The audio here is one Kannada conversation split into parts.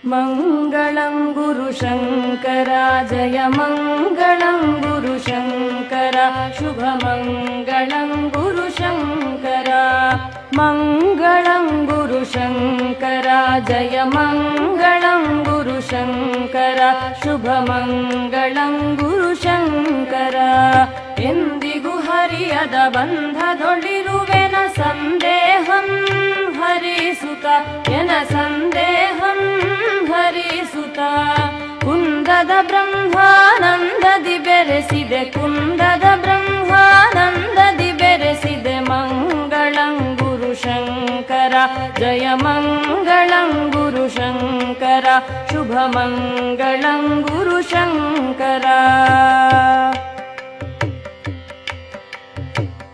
मङ्गलं गुरुशङ्कर जय मङ्गलं गुरुशङ्कर शुभमङ्गलं गुरुशङ्कर मङ्गलं गुरुशङ्कर जय मङ्गलं गुरुशङ्कर शुभमङ्गलं गुरुशङ्कर ಎಂದಿಗೂ ಹರಿಯದ ಬಂಧದೊಳಿರುವೆನ ಸಂದೇಹಂ ಹರಿಸುತ್ತ ಎನ ಸಂದೇಹಂ ಹರಿಸುತ್ತ ಕುಂದದ ಬ್ರಹ್ಮಾನಂದದಿ ಬೆರೆಸಿದೆ ಕುಂದದ ಬ್ರಹ್ಮಾನಂದದಿ ಬೆರೆಸಿದೆ ಮಂಗಳಂ ಗುರುಶಂಕರ ಜಯ ಮಂಗಳಂ ಗುರುಶಂಕರ ಶುಭಮಂಗಳಂ ಗುರುಶಂಕರ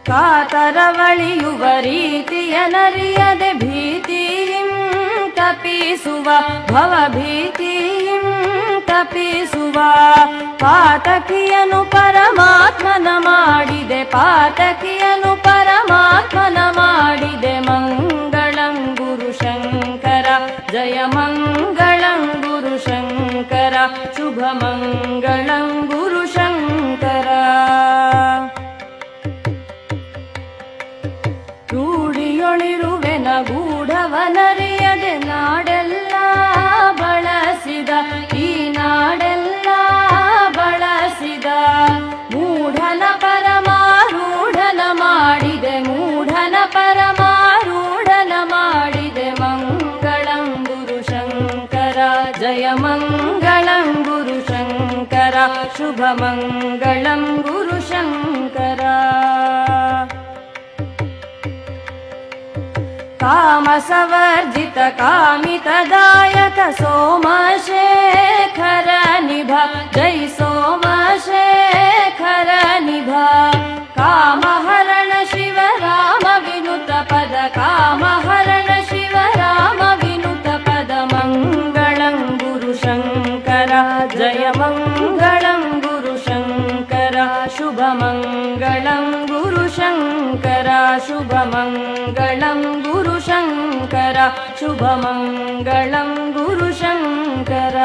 ಕಾತರವಳಿಯುವ ರೀತಿಯನರಿಯದೆ ಭೀತಿಯಿಂ ತಪಿಸುವ ಭವಭೀತಿಯಿಂ ತಪಿಸುವ ಪಾತಕಿಯನು ಪರಮಾತ್ಮನ ಮಾಡಿದೆ ಪಾತಕಿಯನು ಪರಮಾತ್ಮನ ಮಾಡಿದೆ ಮಂಗಳಂ ಗುರುಶಂಕರ ಜಯ ಮಂಗಳಂ ಗುರುಶಂಕರ ಶುಭಮಂಗಳಂ ಗುರುಶಂಕರ ರೂಢಿಯೊಳಿರುವೆನ ಗೂಢವನರಿಯದೆ ನಾಡೆಲ್ಲ ಬಳಸಿದ ಈ ನಾಡೆಲ್ಲ ಬಳಸಿದ ಮೂಢನ ಪರಮಾರೂಢನ ಮಾಡಿದೆ ಮೂಢನ ಪರಮಾರೂಢನ ಮಾಡಿದೆ ಮಂಗಳಂ ಗುರುಶಂಕರ ಜಯ ಮಂಗಳಂ ಗುರುಶಂಕರ ಶುಭಮಂಗಳಂ ಗುರುಶಂಕರ ಕಾಮಸವರ್ಜಿತ ಕಾಮಿತದಾಯಕ ಸೋಮಶೇಖರ ನಿಭ ಜೈ ಸೋಮಶೇಖರ ನಿಭ ಕಾಮಹರಣ ಶಿವರಾಮ ವಿನುತ ಪದ ಕಾಮಹರಣ ಶಿವರಾಮ ವಿನುತ ಪದ ಮಂಗಳಂ ಗುರುಶಂಕರ ಜಯ ಮಂಗಳಂ ಗುರುಶಂಕರ ಶುಭಮಂಗಳಂ ಗುರುಶಂಕರ ಶುಭಮಂಗಳಂ ಗುರುಶಂಕರ ಶುಭಮಂಗಳಂ ಗುರುಶಂಕರ